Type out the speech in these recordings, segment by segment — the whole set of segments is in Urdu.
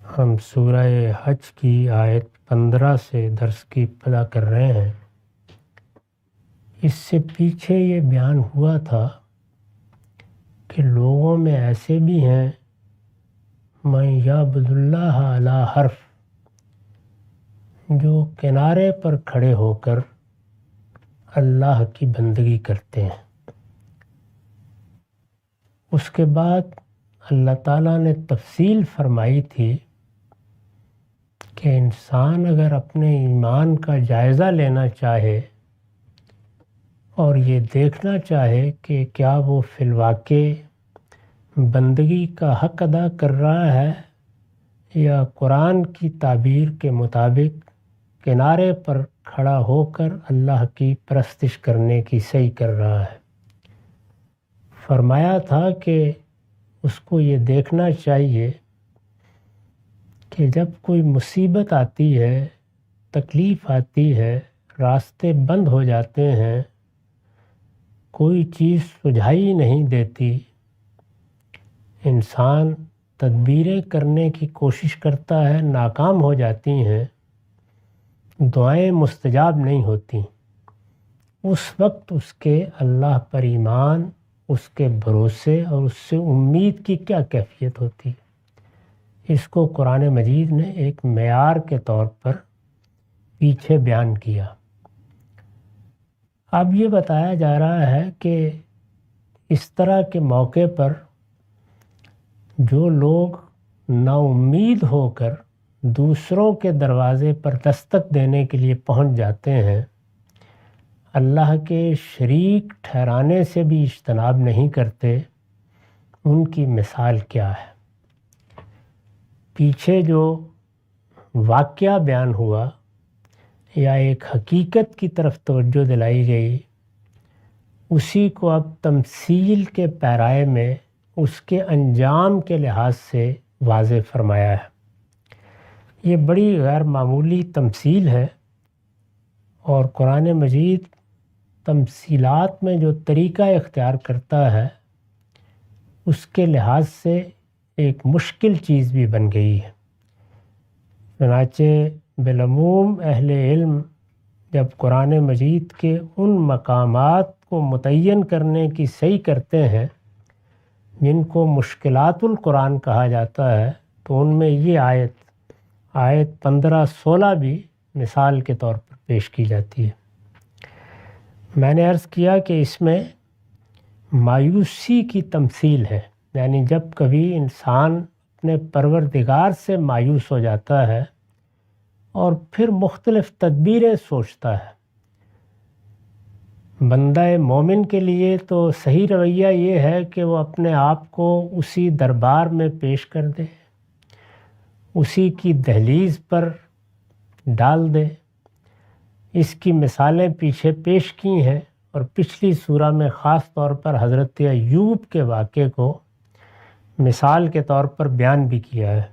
ہم سورہ حج کی آیت 15 سے درس کی ابتدا کر رہے ہیں۔ اس سے پیچھے یہ بیان ہوا تھا کہ لوگوں میں ایسے بھی ہیں من یعبد اللہ علی حرف، جو کنارے پر کھڑے ہو کر اللہ کی بندگی کرتے ہیں۔ اس کے بعد اللہ تعالیٰ نے تفصیل فرمائی تھی کہ انسان اگر اپنے ایمان کا جائزہ لینا چاہے اور یہ دیکھنا چاہے کہ کیا وہ فی الواقع بندگی کا حق ادا کر رہا ہے یا قرآن کی تعبیر کے مطابق کنارے پر کھڑا ہو کر اللہ کی پرستش کرنے کی صحیح کر رہا ہے۔ فرمایا تھا کہ اس کو یہ دیکھنا چاہیے کہ جب کوئی مصیبت آتی ہے، تکلیف آتی ہے، راستے بند ہو جاتے ہیں، کوئی چیز سجھائی نہیں دیتی، انسان تدبیریں کرنے کی کوشش کرتا ہے، ناکام ہو جاتی ہیں، دعائیں مستجاب نہیں ہوتی، اس وقت اس کے اللہ پر ایمان، اس کے بھروسے اور اس سے امید کی کیا کیفیت ہوتی ہے۔ اس کو قرآن مجید نے ایک معیار کے طور پر پیچھے بیان کیا۔ اب یہ بتایا جا رہا ہے کہ اس طرح کے موقع پر جو لوگ نا امید ہو کر دوسروں کے دروازے پر دستک دینے کے لیے پہنچ جاتے ہیں، اللہ کے شریک ٹھہرانے سے بھی اجتناب نہیں کرتے، ان کی مثال کیا ہے۔ پیچھے جو واقعہ بیان ہوا یا ایک حقیقت کی طرف توجہ دلائی گئی، اسی کو اب تمثیل کے پیرائے میں اس کے انجام کے لحاظ سے واضح فرمایا ہے۔ یہ بڑی غیر معمولی تمثیل ہے، اور قرآن مجید تمثیلات میں جو طریقہ اختیار کرتا ہے اس کے لحاظ سے ایک مشکل چیز بھی بن گئی ہے۔ چنانچہ بالعموم اہل علم جب قرآن مجید کے ان مقامات کو متعین کرنے کی صحیح کرتے ہیں جن کو مشکلات القرآن کہا جاتا ہے، تو ان میں یہ آیت 15-16 بھی مثال کے طور پر پیش کی جاتی ہے۔ میں نے عرض کیا کہ اس میں مایوسی کی تمثیل ہے، یعنی جب کبھی انسان اپنے پروردگار سے مایوس ہو جاتا ہے اور پھر مختلف تدبیریں سوچتا ہے۔ بندہ مومن کے لیے تو صحیح رویہ یہ ہے کہ وہ اپنے آپ کو اسی دربار میں پیش کر دے، اسی کی دہلیز پر ڈال دے۔ اس کی مثالیں پیچھے پیش کی ہیں، اور پچھلی سورہ میں خاص طور پر حضرت ایوب کے واقعے کو مثال کے طور پر بیان بھی کیا ہے۔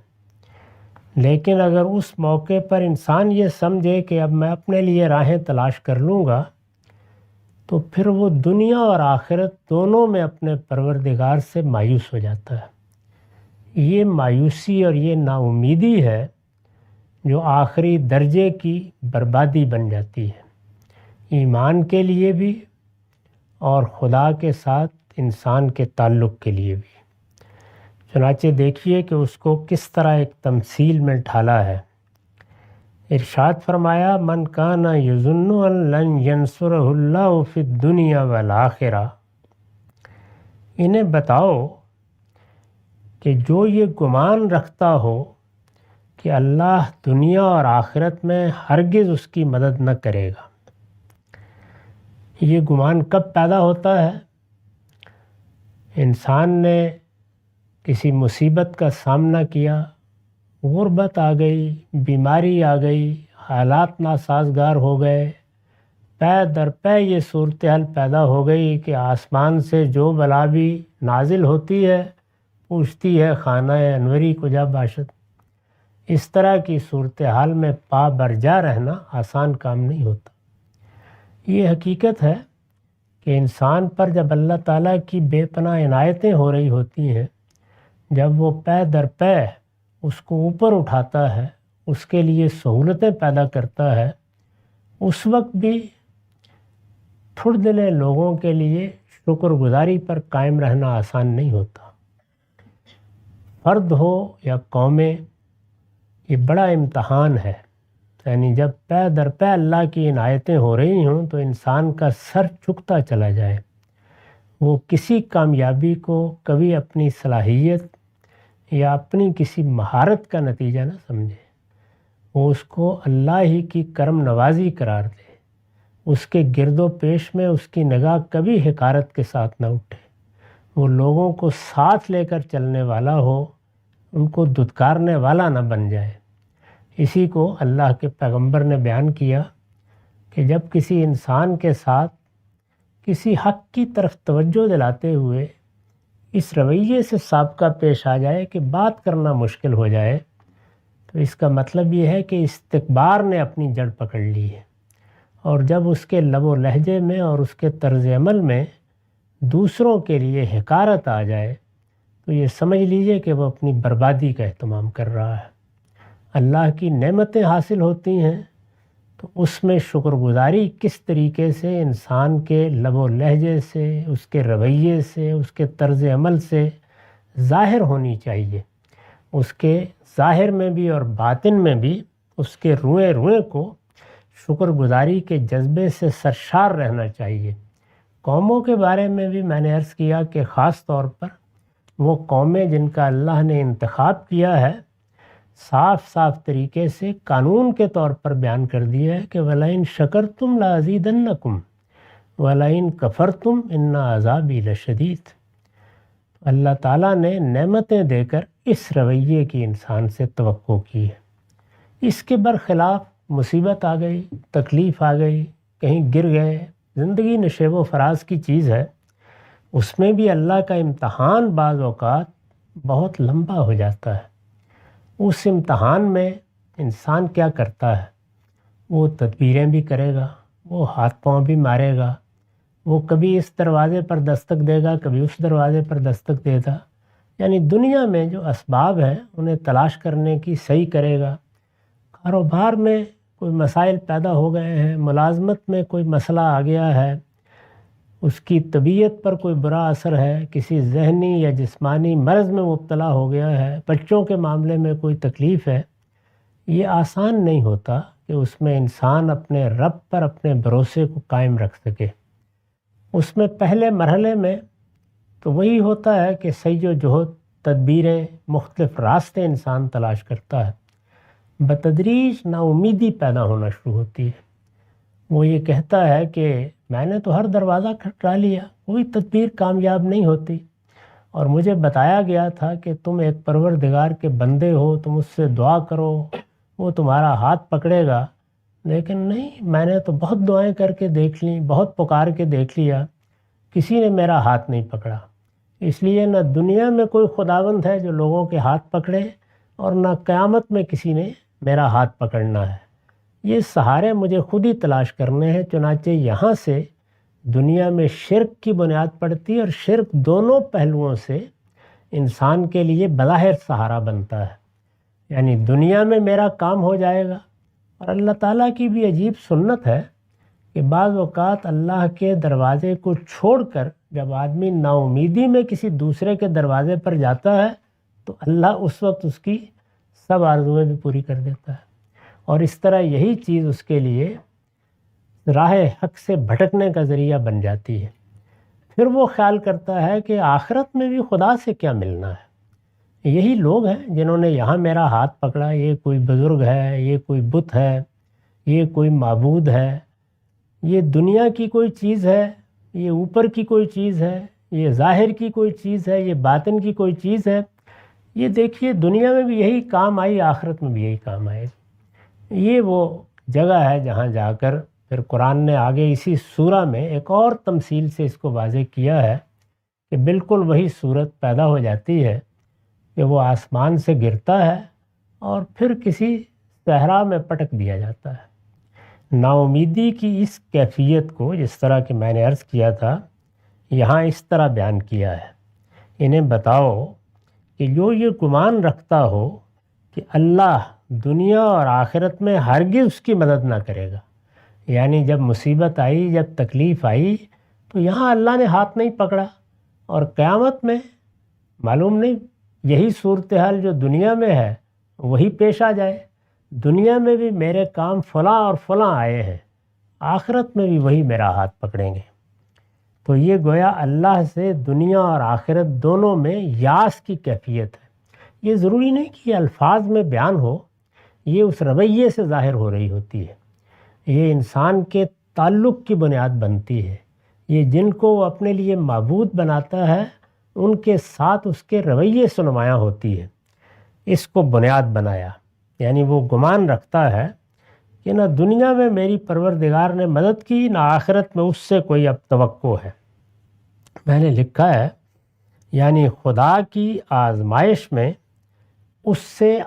لیکن اگر اس موقع پر انسان یہ سمجھے کہ اب میں اپنے لیے راہیں تلاش کر لوں گا، تو پھر وہ دنیا اور آخرت دونوں میں اپنے پروردگار سے مایوس ہو جاتا ہے۔ یہ مایوسی اور یہ نا امیدی ہے جو آخری درجے کی بربادی بن جاتی ہے، ایمان کے لیے بھی اور خدا کے ساتھ انسان کے تعلق کے لیے بھی۔ چنانچہ دیکھیے کہ اس کو کس طرح ایک تمثیل میں ڈھالا ہے۔ ارشاد فرمایا من کان یظن ان لن ینصرہ اللہ فی الدنیا والآخرہ، انہیں بتاؤ کہ جو یہ گمان رکھتا ہو کہ اللہ دنیا اور آخرت میں ہرگز اس کی مدد نہ کرے گا۔ یہ گمان کب پیدا ہوتا ہے؟ انسان نے کسی مصیبت کا سامنا کیا، غربت آ گئی، بیماری آ گئی، حالات ناسازگار ہو گئے، پے در پے یہ صورتحال پیدا ہو گئی کہ آسمان سے جو بلا بھی نازل ہوتی ہے پوچھتی ہے خانہ انوری کجا باشد۔ اس طرح کی صورتحال میں پا برجا رہنا آسان کام نہیں ہوتا۔ یہ حقیقت ہے کہ انسان پر جب اللہ تعالیٰ کی بے پناہ عنایتیں ہو رہی ہوتی ہیں، جب وہ پے در پے اس کو اوپر اٹھاتا ہے، اس کے لیے سہولتیں پیدا کرتا ہے، اس وقت بھی تھوڑ دلے لوگوں کے لیے شکر گزاری پر قائم رہنا آسان نہیں ہوتا۔ فرد ہو یا قومیں، یہ بڑا امتحان ہے۔ یعنی جب پے در پے اللہ کی عنایتیں ہو رہی ہوں تو انسان کا سر جھکتا چلا جائے، وہ کسی کامیابی کو کبھی اپنی صلاحیت یا اپنی کسی مہارت کا نتیجہ نہ سمجھے، وہ اس کو اللہ ہی کی کرم نوازی قرار دے، اس کے گرد و پیش میں اس کی نگاہ کبھی حقارت کے ساتھ نہ اٹھے، وہ لوگوں کو ساتھ لے کر چلنے والا ہو، ان کو دھتکارنے والا نہ بن جائے۔ اسی کو اللہ کے پیغمبر نے بیان کیا کہ جب کسی انسان کے ساتھ کسی حق کی طرف توجہ دلاتے ہوئے اس رویے سے سابقہ پیش آ جائے کہ بات کرنا مشکل ہو جائے، تو اس کا مطلب یہ ہے کہ استکبار نے اپنی جڑ پکڑ لی ہے، اور جب اس کے لب و لہجے میں اور اس کے طرز عمل میں دوسروں کے لیے حقارت آ جائے تو یہ سمجھ لیجئے کہ وہ اپنی بربادی کا اہتمام کر رہا ہے۔ اللہ کی نعمتیں حاصل ہوتی ہیں تو اس میں شکر گزاری کس طریقے سے انسان کے لب و لہجے سے، اس کے رویے سے، اس کے طرز عمل سے ظاہر ہونی چاہیے، اس کے ظاہر میں بھی اور باطن میں بھی اس کے روئے روئے کو شکر گزاری کے جذبے سے سرشار رہنا چاہیے۔ قوموں کے بارے میں بھی میں نے عرض کیا کہ خاص طور پر وہ قومیں جن کا اللہ نے انتخاب کیا ہے، صاف صاف طریقے سے قانون کے طور پر بیان کر دیا ہے کہ وَلَئِن شَكَرْتُمْ لَأَزِيدَنَّكُمْ وَلَئِن كَفَرْتُمْ إِنَّ عَذَابِي لَشَدِيدٌ۔ اللہ تعالیٰ نے نعمتیں دے کر اس رویے کی انسان سے توقع کی ہے۔ اس کے برخلاف مصیبت آ گئی، تکلیف آ گئی، کہیں گر گئے، زندگی نشیب و فراز کی چیز ہے، اس میں بھی اللہ کا امتحان بعض اوقات بہت لمبا ہو جاتا ہے۔ اس امتحان میں انسان کیا کرتا ہے؟ وہ تدبیریں بھی کرے گا، وہ ہاتھ پاؤں بھی مارے گا، وہ کبھی اس دروازے پر دستک دے گا، کبھی اس دروازے پر دستک دے گا، یعنی دنیا میں جو اسباب ہیں انہیں تلاش کرنے کی صحیح کرے گا۔ کاروبار میں کوئی مسائل پیدا ہو گئے ہیں، ملازمت میں کوئی مسئلہ آ گیا ہے، اس کی طبیعت پر کوئی برا اثر ہے، کسی ذہنی یا جسمانی مرض میں مبتلا ہو گیا ہے، بچوں کے معاملے میں کوئی تکلیف ہے، یہ آسان نہیں ہوتا کہ اس میں انسان اپنے رب پر اپنے بھروسے کو قائم رکھ سکے۔ اس میں پہلے مرحلے میں تو وہی ہوتا ہے کہ سعی و جہد، تدبیریں، مختلف راستے انسان تلاش کرتا ہے۔ بتدریج نا امیدی پیدا ہونا شروع ہوتی ہے، وہ یہ کہتا ہے کہ میں نے تو ہر دروازہ کھٹکا لیا، کوئی تدبیر کامیاب نہیں ہوتی، اور مجھے بتایا گیا تھا کہ تم ایک پروردگار کے بندے ہو، تم اس سے دعا کرو، وہ تمہارا ہاتھ پکڑے گا، لیکن نہیں، میں نے تو بہت دعائیں کر کے دیکھ لیں، بہت پکار کے دیکھ لیا، کسی نے میرا ہاتھ نہیں پکڑا۔ اس لیے نہ دنیا میں کوئی خداوند ہے جو لوگوں کے ہاتھ پکڑے، اور نہ قیامت میں کسی نے میرا ہاتھ پکڑنا ہے، یہ سہارے مجھے خود ہی تلاش کرنے ہیں۔ چنانچہ یہاں سے دنیا میں شرک کی بنیاد پڑتی ہے، اور شرک دونوں پہلوؤں سے انسان کے لیے بظاہر سہارا بنتا ہے، یعنی دنیا میں میرا کام ہو جائے گا۔ اور اللہ تعالیٰ کی بھی عجیب سنت ہے کہ بعض اوقات اللہ کے دروازے کو چھوڑ کر جب آدمی نا امیدی میں کسی دوسرے کے دروازے پر جاتا ہے تو اللہ اس وقت اس کی سب آرزویں بھی پوری کر دیتا ہے، اور اس طرح یہی چیز اس کے لیے راہ حق سے بھٹکنے کا ذریعہ بن جاتی ہے۔ پھر وہ خیال کرتا ہے کہ آخرت میں بھی خدا سے کیا ملنا ہے، یہی لوگ ہیں جنہوں نے یہاں میرا ہاتھ پکڑا، یہ کوئی بزرگ ہے، یہ کوئی بت ہے، یہ کوئی معبود ہے، یہ دنیا کی کوئی چیز ہے، یہ اوپر کی کوئی چیز ہے، یہ ظاہر کی کوئی چیز ہے، یہ باطن کی کوئی چیز ہے، یہ دیکھیے دنیا میں بھی یہی کام آئی، آخرت میں بھی یہی کام آئے۔ یہ وہ جگہ ہے جہاں جا کر پھر قرآن نے آگے اسی سورہ میں ایک اور تمثیل سے اس کو واضح کیا ہے کہ بالکل وہی صورت پیدا ہو جاتی ہے کہ وہ آسمان سے گرتا ہے اور پھر کسی صحرا میں پٹک دیا جاتا ہے۔ نا امیدی کی اس کیفیت کو جس طرح کہ میں نے عرض کیا تھا یہاں اس طرح بیان کیا ہے، انہیں بتاؤ کہ جو یہ گمان رکھتا ہو کہ اللہ دنیا اور آخرت میں ہرگز اس کی مدد نہ کرے گا. یعنی جب مصیبت آئی، جب تکلیف آئی، تو یہاں اللہ نے ہاتھ نہیں پکڑا، اور قیامت میں معلوم نہیں یہی صورتحال جو دنیا میں ہے وہی پیش آ جائے. دنیا میں بھی میرے کام فلاں اور فلاں آئے ہیں، آخرت میں بھی وہی میرا ہاتھ پکڑیں گے. تو یہ گویا اللہ سے دنیا اور آخرت دونوں میں یاس کی کیفیت ہے. یہ ضروری نہیں کہ یہ الفاظ میں بیان ہو، یہ اس رویے سے ظاہر ہو رہی ہوتی ہے. یہ انسان کے تعلق کی بنیاد بنتی ہے. یہ جن کو وہ اپنے لیے معبود بناتا ہے ان کے ساتھ اس کے رویے سے نمایاں ہوتی ہے. اس کو بنیاد بنایا، یعنی وہ گمان رکھتا ہے کہ نہ دنیا میں میری پروردگار نے مدد کی، نہ آخرت میں اس سے کوئی اب توقع ہے. میں نے لکھا ہے یعنی خدا کی آزمائش میں اس سے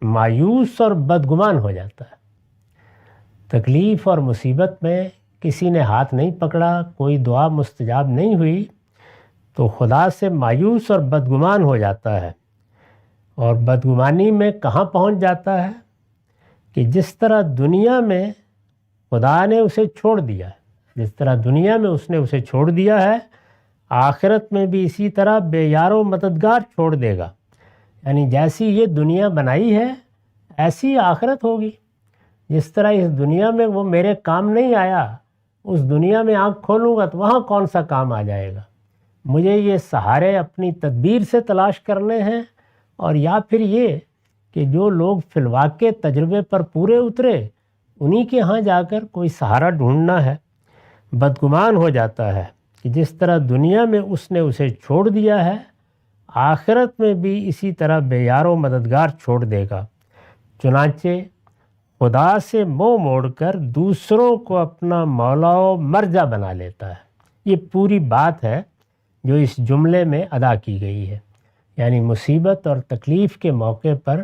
مایوس اور بدگمان ہو جاتا ہے. تکلیف اور مصیبت میں کسی نے ہاتھ نہیں پکڑا، کوئی دعا مستجاب نہیں ہوئی، تو خدا سے مایوس اور بدگمان ہو جاتا ہے. اور بدگمانی میں کہاں پہنچ جاتا ہے کہ جس طرح دنیا میں خدا نے اسے چھوڑ دیا ہے، جس طرح دنیا میں اس نے اسے چھوڑ دیا ہے، آخرت میں بھی اسی طرح بے یار و مددگار چھوڑ دے گا. یعنی جیسی یہ دنیا بنائی ہے ایسی آخرت ہوگی. جس طرح اس دنیا میں وہ میرے کام نہیں آیا، اس دنیا میں آنکھ کھولوں گا تو وہاں کون سا کام آ جائے گا. مجھے یہ سہارے اپنی تدبیر سے تلاش کرنے ہیں، اور یا پھر یہ کہ جو لوگ فی الواقع تجربے پر پورے اترے انہی کے ہاں جا کر کوئی سہارا ڈھونڈنا ہے. بدگمان ہو جاتا ہے کہ جس طرح دنیا میں اس نے اسے چھوڑ دیا ہے، آخرت میں بھی اسی طرح بے یار و مددگار چھوڑ دے گا. چنانچہ خدا سے منہ موڑ کر دوسروں کو اپنا مولا و مرجع بنا لیتا ہے. یہ پوری بات ہے جو اس جملے میں ادا کی گئی ہے. یعنی مصیبت اور تکلیف کے موقع پر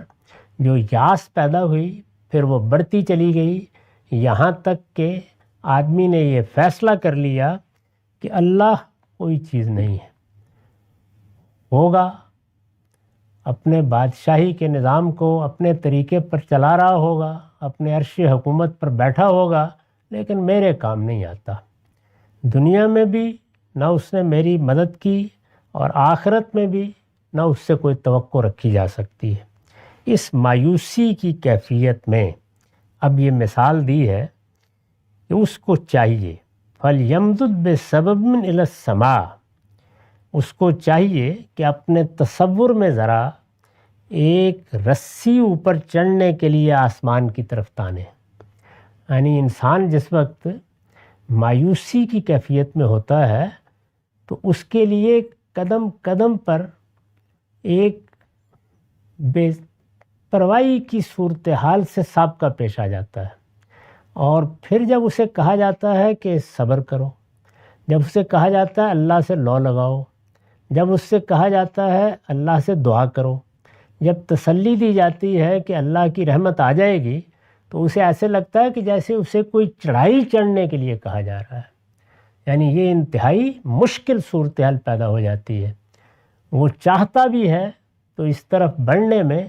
جو یاس پیدا ہوئی، پھر وہ بڑھتی چلی گئی، یہاں تک کہ آدمی نے یہ فیصلہ کر لیا کہ اللہ کوئی چیز نہیں ہے، ہوگا اپنے بادشاہی کے نظام کو اپنے طریقے پر چلا رہا ہوگا، اپنے عرش حکومت پر بیٹھا ہوگا، لیکن میرے کام نہیں آتا. دنیا میں بھی نہ اس نے میری مدد کی، اور آخرت میں بھی نہ اس سے کوئی توقع رکھی جا سکتی ہے. اس مایوسی کی کیفیت میں اب یہ مثال دی ہے کہ اس کو چاہیے فَلْيَمْدُدْ بِسَبَبٍ إِلَى السَّمَاءِ، اس کو چاہیے کہ اپنے تصور میں ذرا ایک رسی اوپر چڑھنے کے لیے آسمان کی طرف تانے. یعنی انسان جس وقت مایوسی کی کیفیت میں ہوتا ہے تو اس کے لیے قدم قدم پر ایک بے پرواہی کی صورتحال سے سابقہ پیش آ جاتا ہے. اور پھر جب اسے کہا جاتا ہے کہ صبر کرو، جب اسے کہا جاتا ہے اللہ سے لو لگاؤ، جب اس سے کہا جاتا ہے اللہ سے دعا کرو، جب تسلی دی جاتی ہے کہ اللہ کی رحمت آ جائے گی، تو اسے ایسے لگتا ہے کہ جیسے اسے کوئی چڑھائی چڑھنے کے لیے کہا جا رہا ہے. یعنی یہ انتہائی مشکل صورتحال پیدا ہو جاتی ہے. وہ چاہتا بھی ہے تو اس طرف بڑھنے میں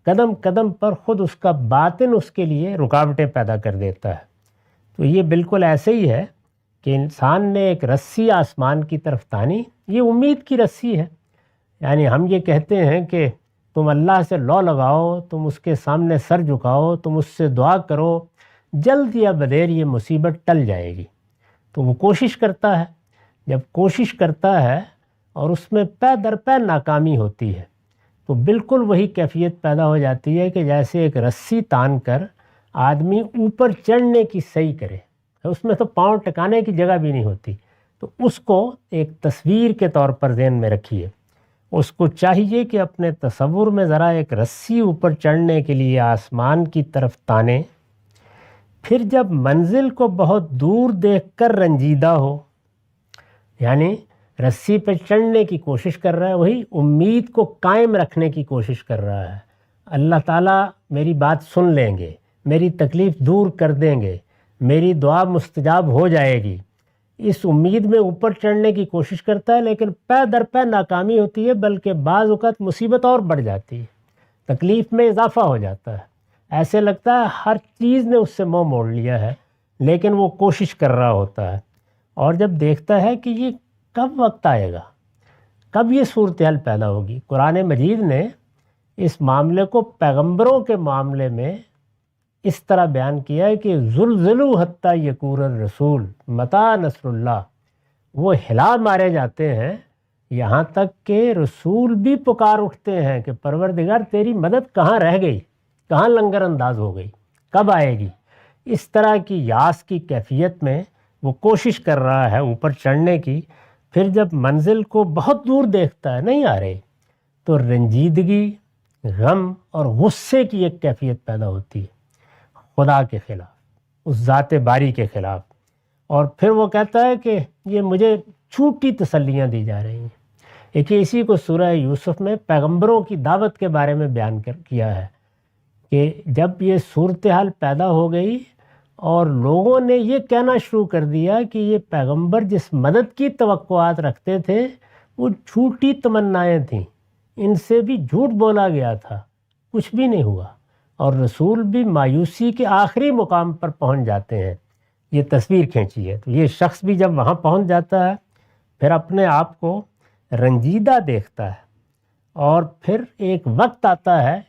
قدم قدم پر خود اس کا باطن اس کے لیے رکاوٹیں پیدا کر دیتا ہے. تو یہ بالکل ایسے ہی ہے کہ انسان نے ایک رسی آسمان کی طرف تانی، یہ امید کی رسی ہے. یعنی ہم یہ کہتے ہیں کہ تم اللہ سے لو لگاؤ، تم اس کے سامنے سر جھکاؤ، تم اس سے دعا کرو، جلد یا بدیر یہ مصیبت ٹل جائے گی. تو وہ کوشش کرتا ہے. جب کوشش کرتا ہے اور اس میں پے در پے ناکامی ہوتی ہے تو بالکل وہی کیفیت پیدا ہو جاتی ہے کہ جیسے ایک رسی تان کر آدمی اوپر چڑھنے کی صحیح کرے، اس میں تو پاؤں ٹکانے کی جگہ بھی نہیں ہوتی. تو اس کو ایک تصویر کے طور پر ذہن میں رکھیے. اس کو چاہیے کہ اپنے تصور میں ذرا ایک رسی اوپر چڑھنے کے لیے آسمان کی طرف تانے. پھر جب منزل کو بہت دور دیکھ کر رنجیدہ ہو، یعنی رسی پہ چڑھنے کی کوشش کر رہا ہے، وہی امید کو قائم رکھنے کی کوشش کر رہا ہے. اللہ تعالیٰ میری بات سن لیں گے، میری تکلیف دور کر دیں گے، میری دعا مستجاب ہو جائے گی. اس امید میں اوپر چڑھنے کی کوشش کرتا ہے، لیکن پے در پے ناکامی ہوتی ہے، بلکہ بعض اوقات مصیبت اور بڑھ جاتی ہے. تکلیف میں اضافہ ہو جاتا ہے، ایسے لگتا ہے ہر چیز نے اس سے منہ موڑ لیا ہے، لیکن وہ کوشش کر رہا ہوتا ہے، اور جب دیکھتا ہے کہ یہ کب وقت آئے گا، کب یہ صورتحال پیدا ہوگی۔ قرآن مجید نے اس معاملے کو پیغمبروں کے معاملے میں اس طرح بیان کیا ہے کہ زلزلوا حتی یقول الرسول متی نصر اللہ، وہ ہلا مارے جاتے ہیں یہاں تک کہ رسول بھی پکار اٹھتے ہیں کہ پروردگار تیری مدد کہاں رہ گئی، کہاں لنگر انداز ہو گئی، کب آئے گی۔ اس طرح کی یاس کی کیفیت میں وہ کوشش کر رہا ہے اوپر چڑھنے کی، پھر جب منزل کو بہت دور دیکھتا ہے نہیں آ رہے، تو رنجیدگی، غم اور غصے کی ایک کیفیت پیدا ہوتی ہے خدا کے خلاف، اس ذات باری کے خلاف، اور پھر وہ کہتا ہے کہ یہ مجھے چھوٹی تسلیاں دی جا رہی ہیں۔ دیکھیے اسی کو سورہ یوسف میں پیغمبروں کی دعوت کے بارے میں بیان کیا ہے کہ جب یہ صورتحال پیدا ہو گئی اور لوگوں نے یہ کہنا شروع کر دیا کہ یہ پیغمبر جس مدد کی توقعات رکھتے تھے وہ جھوٹی تمنائیں تھیں، ان سے بھی جھوٹ بولا گیا تھا، کچھ بھی نہیں ہوا، اور رسول بھی مایوسی کے آخری مقام پر پہنچ جاتے ہیں۔ یہ تصویر کھینچی ہے، تو یہ شخص بھی جب وہاں پہنچ جاتا ہے پھر اپنے آپ کو رنجیدہ دیکھتا ہے، اور پھر ایک وقت آتا ہے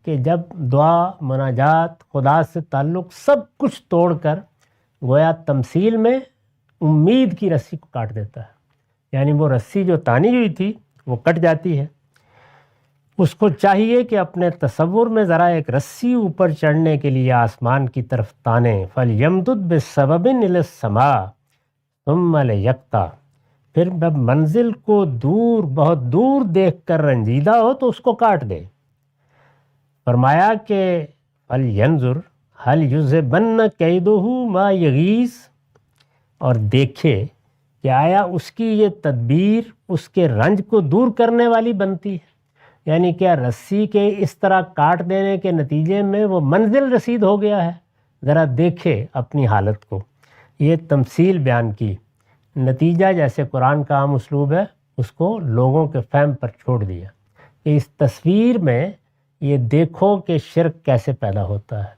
کہ جب دعا، مناجات، خدا سے تعلق سب کچھ توڑ کر گویا تمثیل میں امید کی رسی کو کاٹ دیتا ہے، یعنی وہ رسی جو تانی ہوئی تھی وہ کٹ جاتی ہے۔ اس کو چاہیے کہ اپنے تصور میں ذرا ایک رسی اوپر چڑھنے کے لیے آسمان کی طرف تانے، فَلْيَمْدُدْ بِالسَّبَبٍ إِلَى السَّمَاءِ ثُمَّ لِيَقْطَعْ، پھر جب منزل کو دور، بہت دور دیکھ کر رنجیدہ ہو تو اس کو کاٹ دے۔ فرمایا کہ فَلْيَنْظُرْ هَلْ يُذْهِبَنَّ كَيْدُهُ مَا يَغِيظُ، اور دیکھے کہ آیا اس کی یہ تدبیر اس کے رنج کو دور کرنے والی بنتی ہے، یعنی کیا رسی کے اس طرح کاٹ دینے کے نتیجے میں وہ منزل رسید ہو گیا ہے؟ ذرا دیکھے اپنی حالت کو۔ یہ تمثیل بیان کی، نتیجہ جیسے قرآن کا عام اسلوب ہے اس کو لوگوں کے فہم پر چھوڑ دیا کہ اس تصویر میں یہ دیکھو کہ شرک کیسے پیدا ہوتا ہے،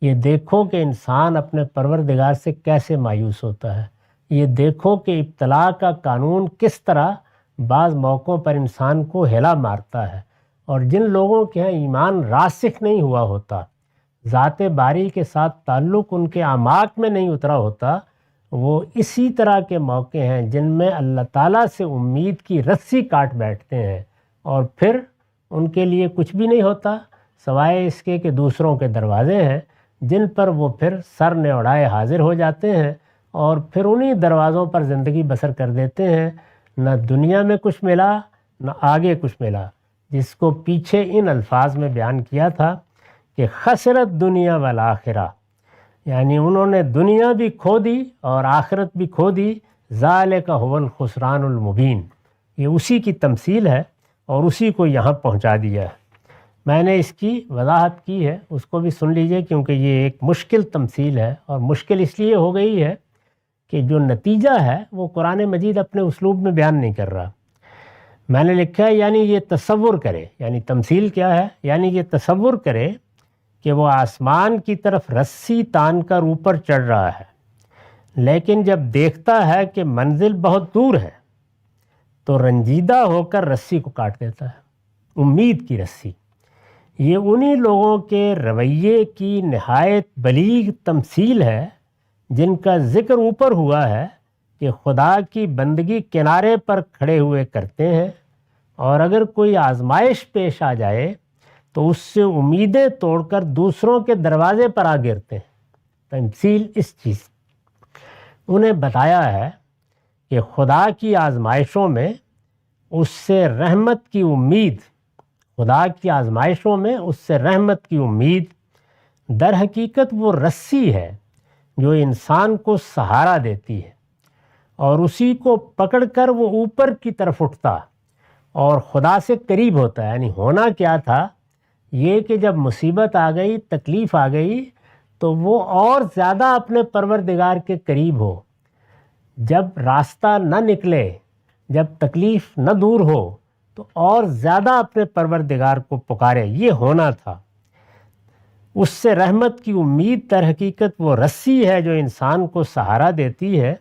یہ دیکھو کہ انسان اپنے پروردگار سے کیسے مایوس ہوتا ہے، یہ دیکھو کہ ابتلا کا قانون کس طرح بعض موقعوں پر انسان کو ہلا مارتا ہے، اور جن لوگوں کے ہاں ایمان راسخ نہیں ہوا ہوتا، ذات باری کے ساتھ تعلق ان کے اعماق میں نہیں اترا ہوتا، وہ اسی طرح کے موقع ہیں جن میں اللہ تعالیٰ سے امید کی رسی کاٹ بیٹھتے ہیں، اور پھر ان کے لیے کچھ بھی نہیں ہوتا سوائے اس کے کہ دوسروں کے دروازے ہیں جن پر وہ پھر سر نے اڑائے حاضر ہو جاتے ہیں، اور پھر انہی دروازوں پر زندگی بسر کر دیتے ہیں۔ نہ دنیا میں کچھ ملا نہ آگے کچھ ملا، جس کو پیچھے ان الفاظ میں بیان کیا تھا کہ خسرت دنیا والآخرہ، یعنی انہوں نے دنیا بھی کھو دی اور آخرت بھی کھو دی، ذالک هو الخسران المبین۔ یہ اسی کی تمثیل ہے اور اسی کو یہاں پہنچا دیا ہے۔ میں نے اس کی وضاحت کی ہے، اس کو بھی سن لیجئے، کیونکہ یہ ایک مشکل تمثیل ہے، اور مشکل اس لیے ہو گئی ہے کہ جو نتیجہ ہے وہ قرآن مجید اپنے اسلوب میں بیان نہیں کر رہا۔ میں نے لکھا ہے یعنی یہ تصور کرے، یعنی تمثیل کیا ہے، یعنی یہ تصور کرے کہ وہ آسمان کی طرف رسی تان کر اوپر چڑھ رہا ہے، لیکن جب دیکھتا ہے کہ منزل بہت دور ہے تو رنجیدہ ہو کر رسی کو کاٹ دیتا ہے، امید کی رسی۔ یہ انہی لوگوں کے رویے کی نہایت بلیغ تمثیل ہے جن کا ذکر اوپر ہوا ہے کہ خدا کی بندگی کنارے پر کھڑے ہوئے کرتے ہیں، اور اگر کوئی آزمائش پیش آ جائے تو اس سے امیدیں توڑ کر دوسروں کے دروازے پر آ گرتے ہیں۔ تمثیل اس چیز انہیں بتایا ہے کہ خدا کی آزمائشوں میں اس سے رحمت کی امید، خدا کی آزمائشوں میں اس سے رحمت کی امید در حقیقت وہ رسی ہے جو انسان کو سہارا دیتی ہے، اور اسی کو پکڑ کر وہ اوپر کی طرف اٹھتا اور خدا سے قریب ہوتا ہے۔ یعنی ہونا کیا تھا یہ کہ جب مصیبت آ گئی، تکلیف آ گئی، تو وہ اور زیادہ اپنے پروردگار کے قریب ہو۔ جب راستہ نہ نکلے، جب تکلیف نہ دور ہو، تو اور زیادہ اپنے پروردگار کو پکارے. یہ ہونا تھا. اس سے رحمت کی امید در حقیقت وہ رسی ہے جو انسان کو سہارا دیتی ہے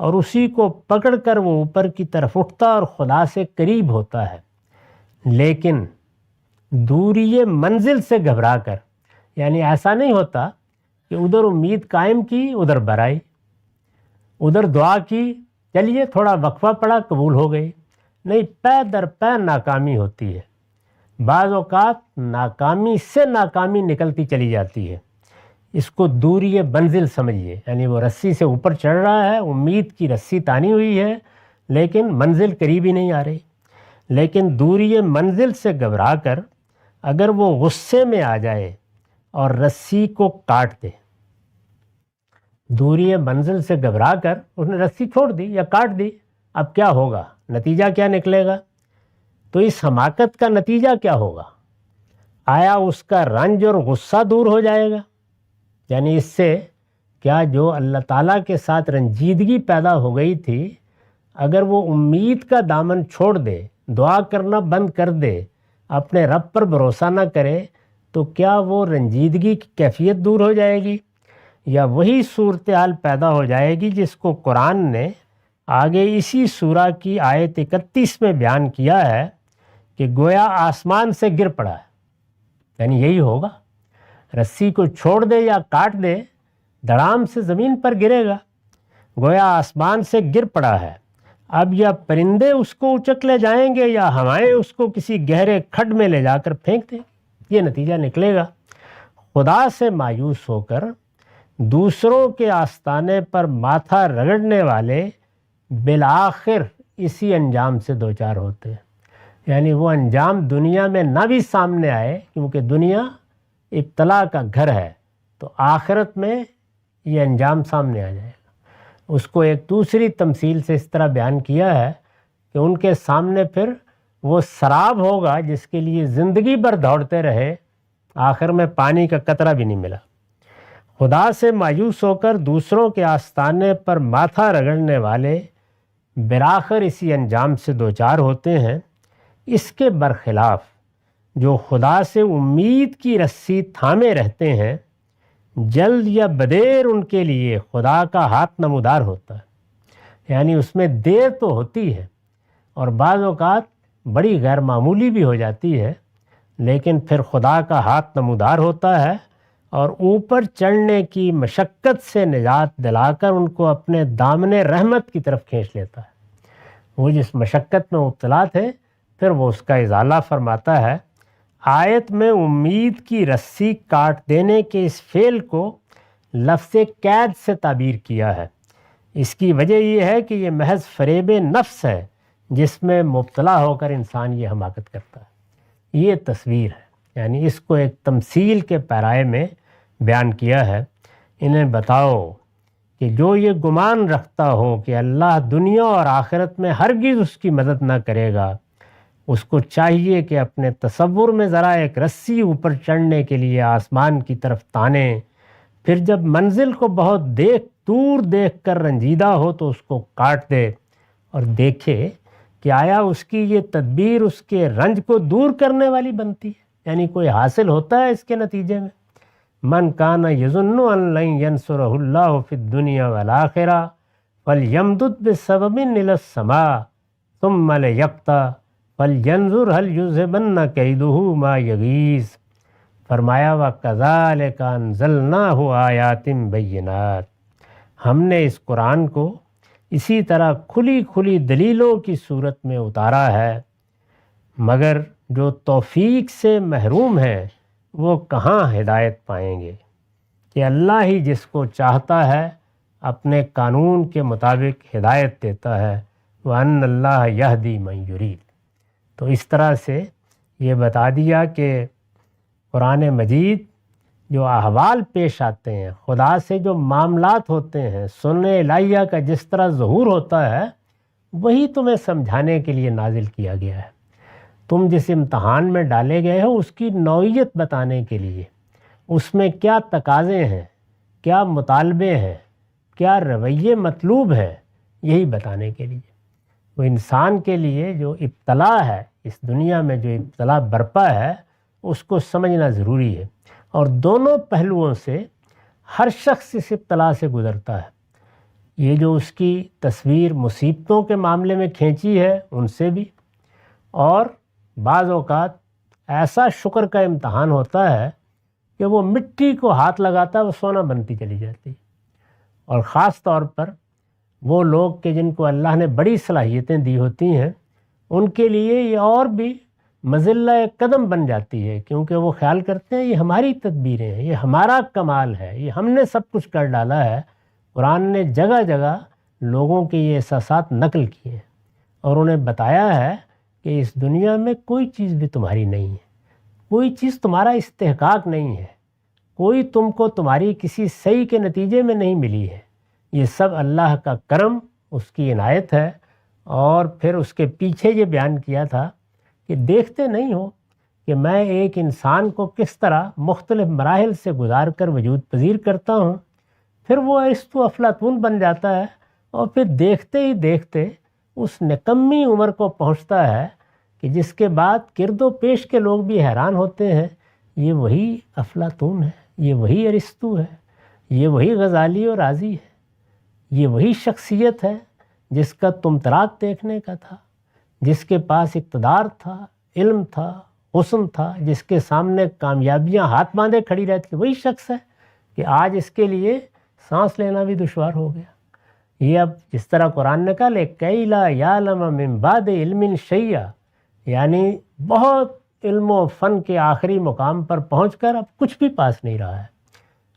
اور اسی کو پکڑ کر وہ اوپر کی طرف اٹھتا اور خدا سے قریب ہوتا ہے. لیکن دوری منزل سے گھبرا کر، یعنی ایسا نہیں ہوتا کہ ادھر امید قائم کی ادھر برائی، ادھر دعا کی چلیے تھوڑا وقفہ پڑا قبول ہو گئی. نہیں، پے در پے ناکامی ہوتی ہے. بعض اوقات ناکامی سے ناکامی نکلتی چلی جاتی ہے. اس کو دوری منزل سمجھیے، یعنی وہ رسی سے اوپر چڑھ رہا ہے، امید کی رسی تانی ہوئی ہے لیکن منزل قریب ہی نہیں آ رہی. لیکن دوری منزل سے گھبرا کر اگر وہ غصے میں آ جائے اور رسی کو کاٹ دے، دوری منزل سے گھبرا کر اس نے رسی چھوڑ دی یا کاٹ دی، اب کیا ہوگا؟ نتیجہ کیا نکلے گا؟ تو اس حماقت کا نتیجہ کیا ہوگا؟ آیا اس کا رنج اور غصہ دور ہو جائے گا؟ یعنی اس سے کیا جو اللہ تعالیٰ کے ساتھ رنجیدگی پیدا ہو گئی تھی، اگر وہ امید کا دامن چھوڑ دے، دعا کرنا بند کر دے، اپنے رب پر بھروسہ نہ کرے، تو کیا وہ رنجیدگی کی کیفیت دور ہو جائے گی؟ یا وہی صورتحال پیدا ہو جائے گی جس کو قرآن نے آگے اسی سورہ کی آیت 31 میں بیان کیا ہے کہ گویا آسمان سے گر پڑا ہے. یعنی یہی ہوگا، رسی کو چھوڑ دے یا کاٹ دے، دھڑام سے زمین پر گرے گا، گویا آسمان سے گر پڑا ہے. اب یا پرندے اس کو اچک لے جائیں گے یا ہوائیں اس کو کسی گہرے کھڈ میں لے جا کر پھینک دیں. یہ نتیجہ نکلے گا. خدا سے مایوس ہو کر دوسروں کے آستانے پر ماتھا رگڑنے والے بالآخر اسی انجام سے دوچار ہوتے ہیں. یعنی وہ انجام دنیا میں نہ بھی سامنے آئے، کیونکہ دنیا ابتلا کا گھر ہے، تو آخرت میں یہ انجام سامنے آ جائے گا. اس کو ایک دوسری تمثیل سے اس طرح بیان کیا ہے کہ ان کے سامنے پھر وہ سراب ہوگا جس کے لیے زندگی بھر دوڑتے رہے، آخر میں پانی کا قطرہ بھی نہیں ملا. خدا سے مایوس ہو کر دوسروں کے آستانے پر ماتھا رگڑنے والے بالآخر اسی انجام سے دوچار ہوتے ہیں. اس کے برخلاف جو خدا سے امید کی رسی تھامے رہتے ہیں، جلد یا بدیر ان کے لیے خدا کا ہاتھ نمودار ہوتا ہے. یعنی اس میں دیر تو ہوتی ہے اور بعض اوقات بڑی غیر معمولی بھی ہو جاتی ہے، لیکن پھر خدا کا ہاتھ نمودار ہوتا ہے اور اوپر چڑھنے کی مشقت سے نجات دلا کر ان کو اپنے دامن رحمت کی طرف کھینچ لیتا ہے. وہ جس مشقت میں مبتلا تھے پھر وہ اس کا ازالہ فرماتا ہے. آیت میں امید کی رسی کاٹ دینے کے اس فعل کو لفظ قید سے تعبیر کیا ہے. اس کی وجہ یہ ہے کہ یہ محض فریب نفس ہے جس میں مبتلا ہو کر انسان یہ حماقت کرتا ہے. یہ تصویر ہے، یعنی اس کو ایک تمثیل کے پیرائے میں بیان کیا ہے. انہیں بتاؤ کہ جو یہ گمان رکھتا ہو کہ اللہ دنیا اور آخرت میں ہرگز اس کی مدد نہ کرے گا، اس کو چاہیے کہ اپنے تصور میں ذرا ایک رسی اوپر چڑھنے کے لیے آسمان کی طرف تانے، پھر جب منزل کو بہت دور دیکھ کر رنجیدہ ہو تو اس کو کاٹ دے اور دیکھے کہ آیا اس کی یہ تدبیر اس کے رنج کو دور کرنے والی بنتی ہے، یعنی کوئی حاصل ہوتا ہے اس کے نتیجے میں. من کان یظن ان لن ینصرہ اللہ فی الدنیا والآخرہ فلیمدد بسبب الی السماء ثم لیقطع فلینظر هل یذهبن کیدہ ما یغیظ. فرمایا وَكَذَلِكَ أَنزَلْنَاهُ آیَاتٍ بَیِّنَاتٍ، ہم نے اس قرآن کو اسی طرح کھلی کھلی دلیلوں کی صورت میں اتارا ہے، مگر جو توفیق سے محروم ہیں وہ کہاں ہدایت پائیں گے کہ اللہ ہی جس کو چاہتا ہے اپنے قانون کے مطابق ہدایت دیتا ہے. وَأَنَّ اللَّهَ يَهْدِي مَن يُرِيدُ. تو اس طرح سے یہ بتا دیا کہ قرآن مجید جو احوال پیش آتے ہیں، خدا سے جو معاملات ہوتے ہیں، سنن الہیہ کا جس طرح ظہور ہوتا ہے، وہی تمہیں سمجھانے کے لیے نازل کیا گیا ہے. تم جس امتحان میں ڈالے گئے ہو اس کی نوعیت بتانے کے لیے، اس میں کیا تقاضے ہیں، کیا مطالبے ہیں، کیا رویے مطلوب ہیں، یہی بتانے کے لیے. تو انسان کے لیے جو ابتلا ہے اس دنیا میں، جو ابتلا برپا ہے، اس کو سمجھنا ضروری ہے، اور دونوں پہلوؤں سے ہر شخص اس ابتلا سے گزرتا ہے۔ یہ جو اس کی تصویر مصیبتوں کے معاملے میں کھینچی ہے ان سے بھی، اور بعض اوقات ایسا شکر کا امتحان ہوتا ہے کہ وہ مٹی کو ہاتھ لگاتا ہے وہ سونا بنتی چلی جاتی ہے۔ اور خاص طور پر وہ لوگ کہ جن کو اللہ نے بڑی صلاحیتیں دی ہوتی ہیں، ان کے لیے یہ اور بھی مذلہ قدم بن جاتی ہے، کیونکہ وہ خیال کرتے ہیں یہ ہماری تدبیریں ہیں، یہ ہمارا کمال ہے، یہ ہم نے سب کچھ کر ڈالا ہے۔ قرآن نے جگہ جگہ لوگوں کے یہ احساسات نقل کیے ہیں اور انہیں بتایا ہے کہ اس دنیا میں کوئی چیز بھی تمہاری نہیں ہے، کوئی چیز تمہارا استحقاق نہیں ہے، کوئی تم کو تمہاری کسی صحیح کے نتیجے میں نہیں ملی ہے، یہ سب اللہ کا کرم، اس کی عنایت ہے۔ اور پھر اس کے پیچھے یہ بیان کیا تھا کہ دیکھتے نہیں ہو کہ میں ایک انسان کو کس طرح مختلف مراحل سے گزار کر وجود پذیر کرتا ہوں، پھر وہ ارسطو افلاطون بن جاتا ہے، اور پھر دیکھتے ہی دیکھتے اس نکمی عمر کو پہنچتا ہے کہ جس کے بعد گرد و پیش کے لوگ بھی حیران ہوتے ہیں، یہ وہی افلاطون ہے، یہ وہی ارسطو ہے، یہ وہی غزالی اور رازی ہے، یہ وہی شخصیت ہے جس کا طمطراق دیکھنے کا تھا، جس کے پاس اقتدار تھا، علم تھا، حسن تھا، جس کے سامنے کامیابیاں ہاتھ باندھے کھڑی رہتی، وہی شخص ہے کہ آج اس کے لیے سانس لینا بھی دشوار ہو گیا۔ یہ اب جس طرح قرآن نے کہا لِكَيْ لَا يَعْلَمَ مِن بَعْدِ عِلْمٍ شَيْئًا، یعنی بہت علم و فن کے آخری مقام پر پہنچ کر اب کچھ بھی پاس نہیں رہا ہے،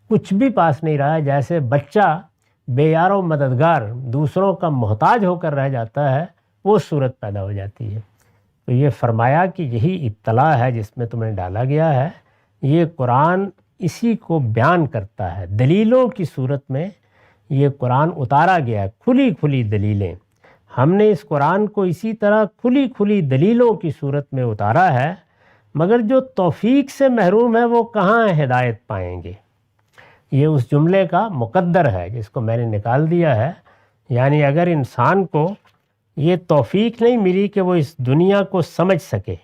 کچھ بھی پاس نہیں رہا ہے۔ جیسے بچہ بے یار و مددگار دوسروں کا محتاج ہو کر رہ جاتا ہے، وہ صورت پیدا ہو جاتی ہے۔ تو یہ فرمایا کہ یہی ابتلا ہے جس میں تمہیں ڈالا گیا ہے۔ یہ قرآن اسی کو بیان کرتا ہے، دلیلوں کی صورت میں یہ قرآن اتارا گیا ہے، کھلی کھلی دلیلیں۔ ہم نے اس قرآن کو اسی طرح کھلی کھلی دلیلوں کی صورت میں اتارا ہے، مگر جو توفیق سے محروم ہے وہ کہاں ہدایت پائیں گے؟ یہ اس جملے کا مقدر ہے جس کو میں نے نکال دیا ہے، یعنی اگر انسان کو یہ توفیق نہیں ملی کہ وہ اس دنیا کو سمجھ سکے،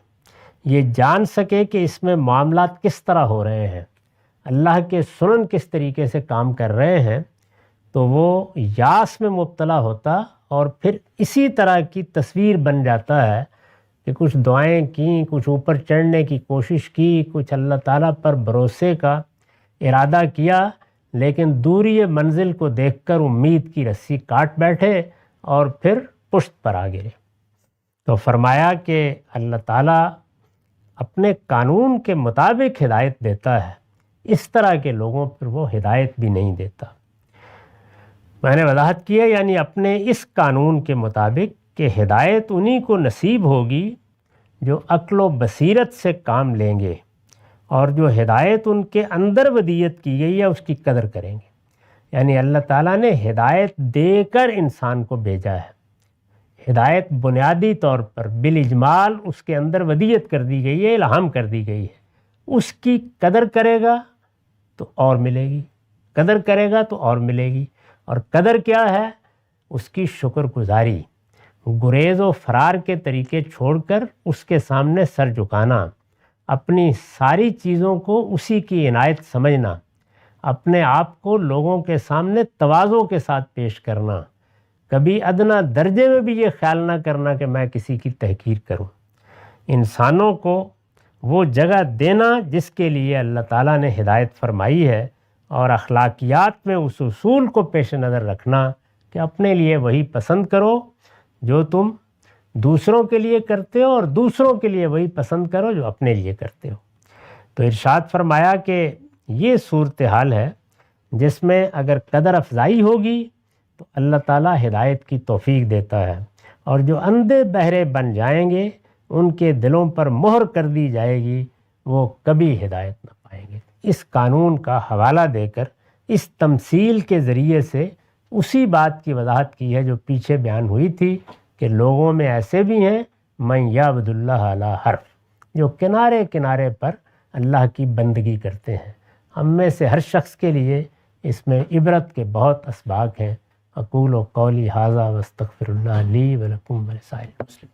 یہ جان سکے کہ اس میں معاملات کس طرح ہو رہے ہیں، اللہ کے سنن کس طریقے سے کام کر رہے ہیں، تو وہ یاس میں مبتلا ہوتا اور پھر اسی طرح کی تصویر بن جاتا ہے کہ کچھ دعائیں کیں، کچھ اوپر چڑھنے کی کوشش کی، کچھ اللہ تعالیٰ پر بھروسے کا ارادہ کیا، لیکن دوری منزل کو دیکھ کر امید کی رسی کاٹ بیٹھے اور پھر پشت پر آ گرے۔ تو فرمایا کہ اللہ تعالیٰ اپنے قانون کے مطابق ہدایت دیتا ہے، اس طرح کے لوگوں پر وہ ہدایت بھی نہیں دیتا۔ میں نے وضاحت کی ہے، یعنی اپنے اس قانون کے مطابق کہ ہدایت انہی کو نصیب ہوگی جو عقل و بصیرت سے کام لیں گے، اور جو ہدایت ان کے اندر ودیت کی گئی ہے اس کی قدر کریں گے۔ یعنی اللہ تعالیٰ نے ہدایت دے کر انسان کو بھیجا ہے، ہدایت بنیادی طور پر بالاجمال اس کے اندر ودیت کر دی گئی ہے، الہام کر دی گئی ہے۔ اس کی قدر کرے گا تو اور ملے گی، قدر کرے گا تو اور ملے گی۔ اور قدر کیا ہے؟ اس کی شکر گزاری، گریز و فرار کے طریقے چھوڑ کر اس کے سامنے سر جھکانا، اپنی ساری چیزوں کو اسی کی عنایت سمجھنا، اپنے آپ کو لوگوں کے سامنے تواضع کے ساتھ پیش کرنا، کبھی ادنا درجے میں بھی یہ خیال نہ کرنا کہ میں کسی کی تحقیر کروں۔ انسانوں کو وہ جگہ دینا جس کے لیے اللہ تعالیٰ نے ہدایت فرمائی ہے، اور اخلاقیات میں اس اصول کو پیش نظر رکھنا کہ اپنے لیے وہی پسند کرو جو تم دوسروں کے لیے کرتے ہو، اور دوسروں کے لیے وہی پسند کرو جو اپنے لیے کرتے ہو۔ تو ارشاد فرمایا کہ یہ صورتحال ہے جس میں اگر قدر افزائی ہوگی تو اللہ تعالیٰ ہدایت کی توفیق دیتا ہے، اور جو اندھے بہرے بن جائیں گے ان کے دلوں پر مہر کر دی جائے گی، وہ کبھی ہدایت نہ پائیں گے۔ اس قانون کا حوالہ دے کر اس تمثیل کے ذریعے سے اسی بات کی وضاحت کی ہے جو پیچھے بیان ہوئی تھی کہ لوگوں میں ایسے بھی ہیں من یعبد اللہ علی حرف، جو کنارے کنارے پر اللہ کی بندگی کرتے ہیں۔ ہم میں سے ہر شخص کے لیے اس میں عبرت کے بہت اسباق ہیں، اقول و قولی ھذا واستغفر اللہ لی ولکم ولسائر المسلمین.